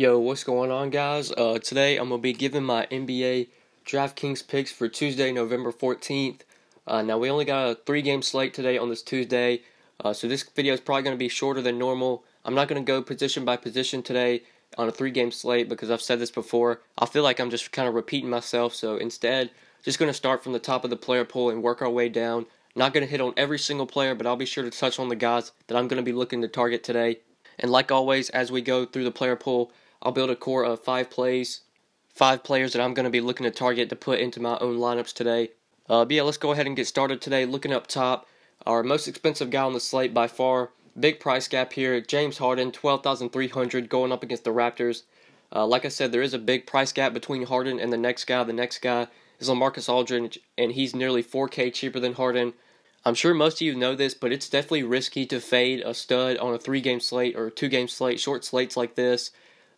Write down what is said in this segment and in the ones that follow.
Yo, what's going on, guys? Today I'm going to be giving my NBA DraftKings picks for Tuesday, November 14th. Now, we only got a 3-game slate today on this Tuesday, so this video is probably going to be shorter than normal. I'm not going to go position by position today on a 3-game slate because I've said this before. I feel like I'm just kind of repeating myself, so instead, just going to start from the top of the player pool and work our way down. Not going to hit on every single player, but I'll be sure to touch on the guys that I'm going to be looking to target today. And like always, as we go through the player pool, I'll build a core of 5 players that I'm going to be looking to target to put into my own lineups today. But yeah, let's go ahead and get started today. Looking up top, our most expensive guy on the slate by far, big price gap here, James Harden, $12,300 going up against the Raptors. Like I said, there is a big price gap between Harden and the next guy. The next guy is LaMarcus Aldridge, and he's nearly $4K cheaper than Harden. I'm sure most of you know this, but it's definitely risky to fade a stud on a 3-game slate or a 2-game slate, short slates like this.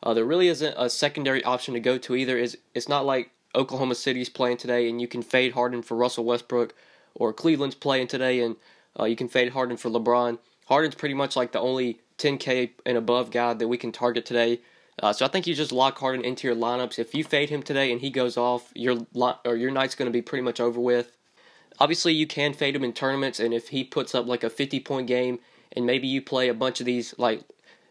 There really isn't a secondary option to go to either. It's not like Oklahoma City's playing today and you can fade Harden for Russell Westbrook, or Cleveland's playing today and you can fade Harden for LeBron. Harden's pretty much like the only 10K and above guy that we can target today. So I think you just lock Harden into your lineups. If you fade him today and he goes off, your night's going to be pretty much over with. Obviously, you can fade him in tournaments, and if he puts up like a 50-point game and maybe you play a bunch of these, like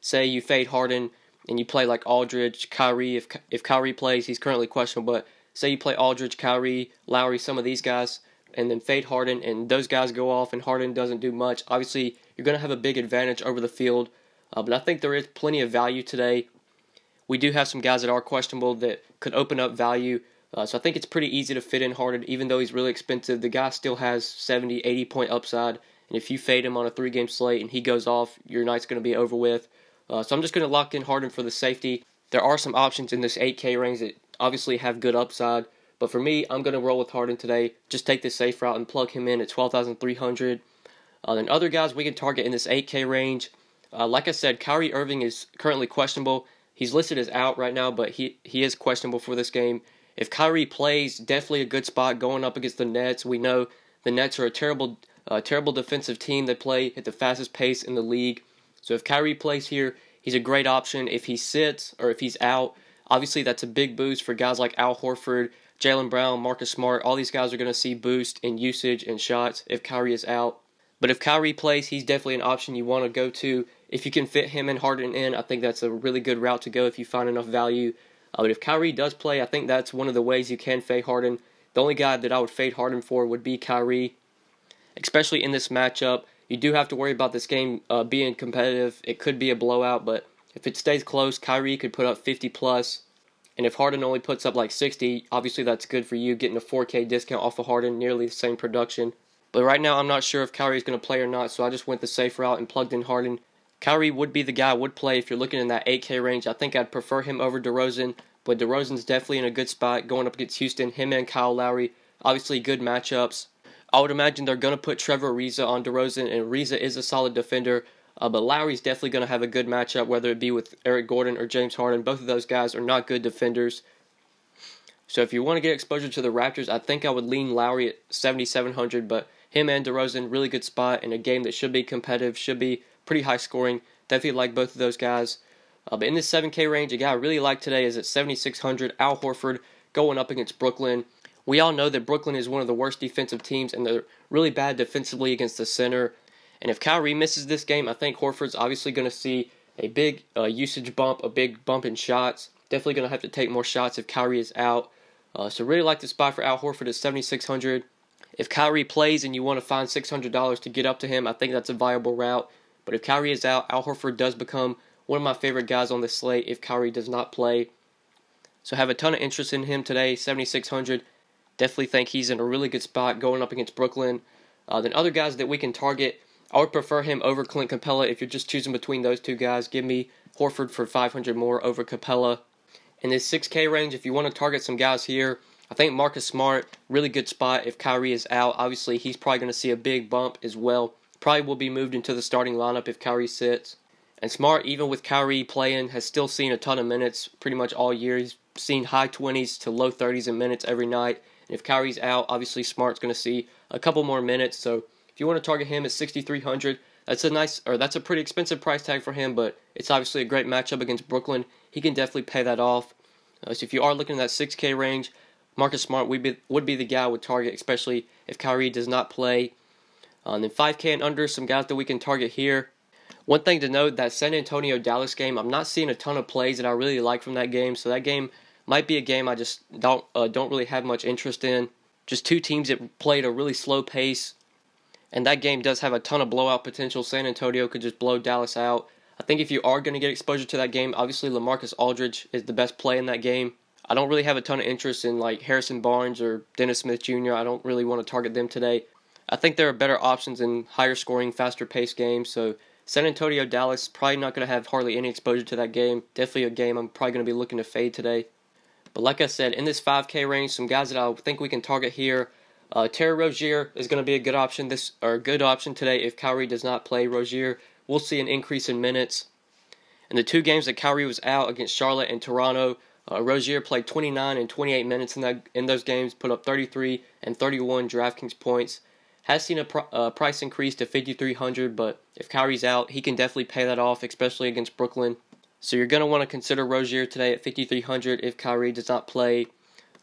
say you fade Harden and you play like Aldridge, KYRIE, if KYRIE plays, he's currently questionable, but say you play Aldridge, KYRIE, Lowry, some of these guys, and then fade Harden, and those guys go off and Harden doesn't do much, obviously you're going to have a big advantage over the field, but I think there is plenty of value today. We do have some guys that are questionable that could open up value, so I think it's pretty easy to fit in Harden, even though he's really expensive. The guy still has 70, 80 point upside, and if you fade him on a 3-game slate and he goes off, your night's going to be over with. So I'm just going to lock in Harden for the safety. There are some options in this 8K range that obviously have good upside, but for me, I'm going to roll with Harden today. Just take the safe route and plug him in at $12,300. Then other guys we can target in this 8K range. Like I said, Kyrie Irving is currently questionable. He's listed as out right now, but he is questionable for this game. If Kyrie plays, definitely a good spot going up against the Nets. We know the Nets are a terrible defensive team. They play at the fastest pace in the league. So if Kyrie plays here, he's a great option. If he sits or if he's out, obviously that's a big boost for guys like Al Horford, Jaylen Brown, Marcus Smart. All these guys are going to see boost in usage and shots if Kyrie is out. But if Kyrie plays, he's definitely an option you want to go to. If you can fit him and Harden in, I think that's a really good route to go if you find enough value. But if Kyrie does play, I think that's one of the ways you can fade Harden. The only guy that I would fade Harden for would be Kyrie, especially in this matchup. You do have to worry about this game being competitive. It could be a blowout, but if it stays close, Kyrie could put up 50 plus. And if Harden only puts up like 60, obviously that's good for you, getting a 4K discount off of Harden, nearly the same production. But right now, I'm not sure if Kyrie is going to play or not, so I just went the safe route and plugged in Harden. Kyrie would be the guy I would play if you're looking in that 8K range. I think I'd prefer him over DeRozan, but DeRozan's definitely in a good spot going up against Houston. Him and Kyle Lowry, obviously good matchups. I would imagine they're going to put Trevor Ariza on DeRozan, and Ariza is a solid defender, but Lowry's definitely going to have a good matchup, whether it be with Eric Gordon or James Harden. Both of those guys are not good defenders. So if you want to get exposure to the Raptors, I think I would lean Lowry at 7,700, but him and DeRozan, really good spot in a game that should be competitive, should be pretty high scoring. Definitely like both of those guys. But in this 7K range, a guy I really like today is at 7,600, Al Horford going up against Brooklyn. We all know that Brooklyn is one of the worst defensive teams, and they're really bad defensively against the center. And if Kyrie misses this game, I think Horford's obviously going to see a big usage bump, a big bump in shots. Definitely going to have to take more shots if Kyrie is out. So really like the spot for Al Horford at 7,600. If Kyrie plays and you want to find $600 to get up to him, I think that's a viable route. But if Kyrie is out, Al Horford does become one of my favorite guys on this slate if Kyrie does not play. So I have a ton of interest in him today, 7,600. Definitely think he's in a really good spot going up against Brooklyn. Then other guys that we can target, I would prefer him over Clint Capella. If you're just choosing between those two guys, give me Horford for 500 more over Capella. In this 6K range, if you want to target some guys here, I think Marcus Smart, really good spot if Kyrie is out. Obviously, he's probably going to see a big bump as well. Probably will be moved into the starting lineup if Kyrie sits. And Smart, even with Kyrie playing, has still seen a ton of minutes pretty much all year. He's seen high 20s to low 30s in minutes every night. And if Kyrie's out, obviously Smart's going to see a couple more minutes. So if you want to target him at 6,300, that's a pretty expensive price tag for him, but it's obviously a great matchup against Brooklyn. He can definitely pay that off. So if you are looking at that 6K range, Marcus Smart would be the guy I would target, especially if Kyrie does not play. And then 5K and under, some guys that we can target here. One thing to note, that San Antonio-Dallas game, I'm not seeing a ton of plays that I really like from that game, so that game might be a game I just don't really have much interest in. Just two teams that played a really slow pace, and that game does have a ton of blowout potential. San Antonio could just blow Dallas out. I think if you are going to get exposure to that game, obviously LaMarcus Aldridge is the best play in that game. I don't really have a ton of interest in like Harrison Barnes or Dennis Smith Jr. I don't really want to target them today. I think there are better options in higher scoring, faster paced games. So San Antonio, Dallas, probably not going to have hardly any exposure to that game. Definitely a game I'm probably going to be looking to fade today. But like I said, in this 5K range, some guys that I think we can target here. Terry Rozier is going to be a good option today if Kyrie does not play. Rozier will see an increase in minutes. In the two games that Kyrie was out against Charlotte and Toronto, Rozier played 29 and 28 minutes in those games, put up 33 and 31 DraftKings points. Has seen a price increase to $5,300, but if Kyrie's out, he can definitely pay that off, especially against Brooklyn. So you're going to want to consider Rozier today at $5,300 if Kyrie does not play.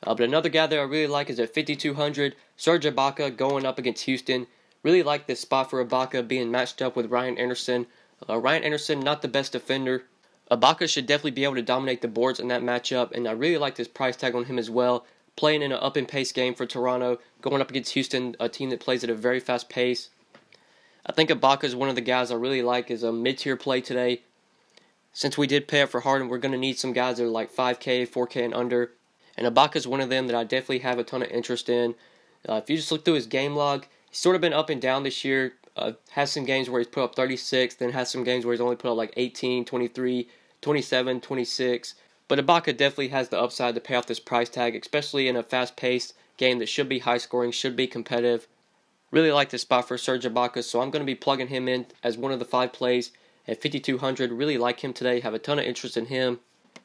But another guy that I really like is at $5,200, SERGE IBAKA going up against Houston. Really like this spot for IBAKA being matched up with Ryan Anderson. Ryan Anderson, not the best defender. IBAKA should definitely be able to dominate the boards in that matchup, and I really like this price tag on him as well. Playing in an up-and-pace game for Toronto, going up against Houston, a team that plays at a very fast pace. I think IBAKA is one of the guys I really like as a mid-tier play today. Since we did pay up for Harden, we're going to need some guys that are like 5K, 4K, and under. And IBAKA is one of them that I definitely have a ton of interest in. If you just look through his game log, he's sort of been up and down this year. Has some games where he's put up 36, then has some games where he's only put up like 18, 23, 27, 26. But IBAKA definitely has the upside to pay off this price tag, especially in a fast-paced game that should be high-scoring, should be competitive. Really like this spot for SERGE IBAKA, so I'm going to be plugging him in as one of the 5 plays at $5,200. Really like him today, have a ton of interest in him.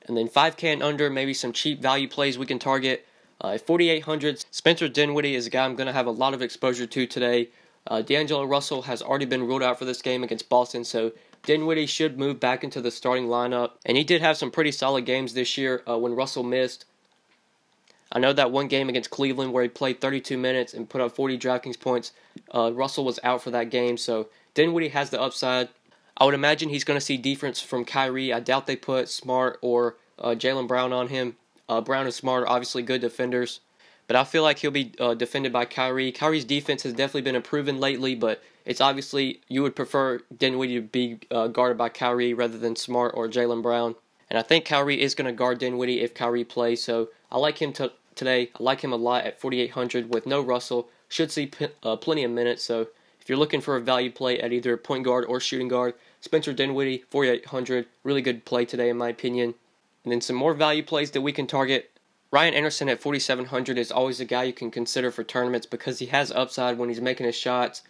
And then 5K and under, maybe some cheap value plays we can target. At $4,800, Spencer Dinwiddie is a guy I'm going to have a lot of exposure to today. D'Angelo Russell has already been ruled out for this game against Boston, so Dinwiddie should move back into the starting lineup. And he did have some pretty solid games this year when Russell missed. I know that one game against Cleveland where he played 32 minutes and put up 40 DraftKings points, Russell was out for that game, so Dinwiddie has the upside. I would imagine he's going to see defense from Kyrie. I doubt they put Smart or Jaylen Brown on him. Brown and Smart are obviously good defenders, but I feel like he'll be defended by Kyrie. Kyrie's defense has definitely been improving lately, but it's obviously you would prefer Dinwiddie to be guarded by Kyrie rather than Smart or Jaylen Brown. And I think Kyrie is going to guard Dinwiddie if Kyrie plays, so I like him today. I like him a lot at $4,800 with no Russell. Should see plenty of minutes, so if you're looking for a value play at either point guard or shooting guard, Spencer Dinwiddie, $4,800, really good play today in my opinion. And then some more value plays that we can target. Ryan Anderson at $4,700 is always a guy you can consider for tournaments because he has upside when he's making his shots.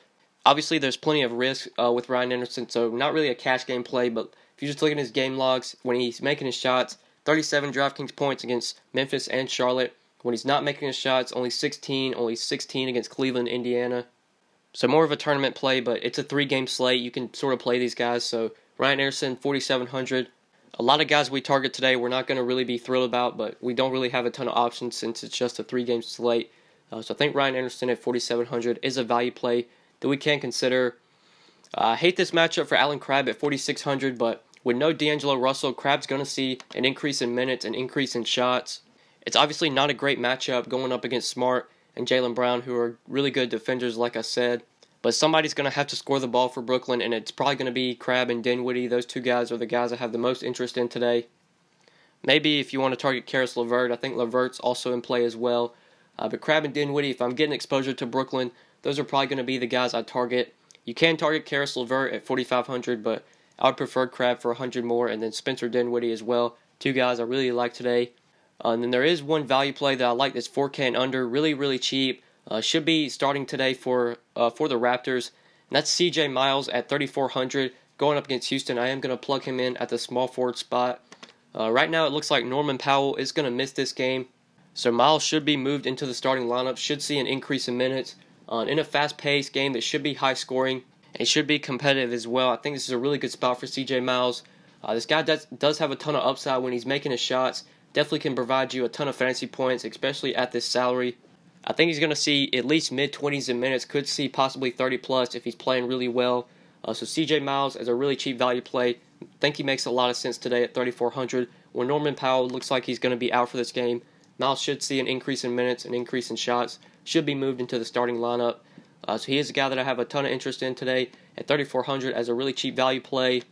Obviously, there's plenty of risk with Ryan Anderson, so not really a cash game play, but if you just look at his game logs, when he's making his shots, 37 DraftKings points against Memphis and Charlotte. When he's not making his shots, only 16 against Cleveland, Indiana. So more of a tournament play, but it's a 3-game slate. You can sort of play these guys. So Ryan Anderson, $4,700. A lot of guys we target today we're not going to really be thrilled about, but we don't really have a ton of options since it's just a 3-game slate. So I think Ryan Anderson at $4,700 is a value play that we can consider. I hate this matchup for Allen Crabbe at $4,600, but with no D'Angelo Russell, Crabbe's going to see an increase in minutes, an increase in shots. It's obviously not a great matchup going up against Smart and Jaylen Brown, who are really good defenders, like I said. But somebody's going to have to score the ball for Brooklyn, and it's probably going to be Crabbe and Dinwiddie. Those two guys are the guys I have the most interest in today. Maybe if you want to target Caris LeVert, I think LeVert's also in play as well. But Crabbe and Dinwiddie, if I'm getting exposure to Brooklyn, those are probably going to be the guys I target. You can target Caris LeVert at $4,500, but I would prefer Crabbe for $100 more, and then Spencer Dinwiddie as well. Two guys I really like today. And then there is one value play that I like that's 4K and under, really, really cheap. Should be starting today for the Raptors. And that's CJ Miles at $3,400 going up against Houston. I am going to plug him in at the small forward spot. Right now it looks like Norman Powell is going to miss this game. So Miles should be moved into the starting lineup, should see an increase in minutes. In a fast-paced game that should be high-scoring. and he should be competitive as well. I think this is a really good spot for CJ Miles. This guy does have a ton of upside when he's making his shots. Definitely can provide you a ton of fantasy points, especially at this salary. I think he's going to see at least mid-20s in minutes. Could see possibly 30+ if he's playing really well. So CJ Miles as a really cheap value play. I think he makes a lot of sense today at 3,400. When Norman Powell looks like he's going to be out for this game, Miles should see an increase in minutes, an increase in shots. Should be moved into the starting lineup. So he is a guy that I have a ton of interest in today at 3,400 as a really cheap value play.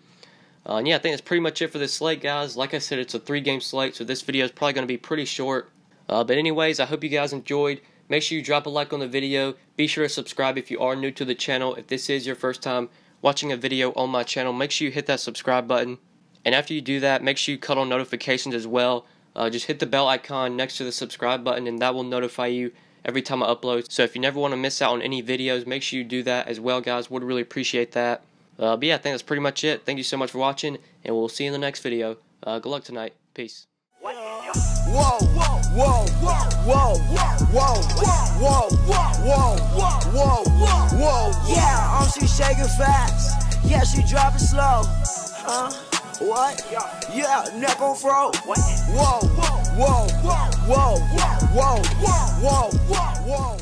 And yeah, I think that's pretty much it for this slate, guys. Like I said, it's a 3-game slate, so this video is probably going to be pretty short. But anyways, I hope you guys enjoyed. Make sure you drop a like on the video. Be sure to subscribe if you are new to the channel. If this is your first time watching a video on my channel, make sure you hit that subscribe button. And after you do that, make sure you cut on notifications as well. Just hit the bell icon next to the subscribe button, and that will notify you every time I upload. So if you never want to miss out on any videos, make sure you do that as well, guys. Would really appreciate that. But yeah, I think that's pretty much it. Thank you so much for watching, and we'll see you in the next video. Good luck tonight. Peace. Whoa, whoa, whoa, whoa, whoa, whoa, whoa, whoa, whoa, whoa. Yeah, she shaking fast. Yeah, she dropping slow. What? Yeah, neck on fro. Whoa, whoa, whoa, whoa, whoa, whoa, whoa, whoa, whoa.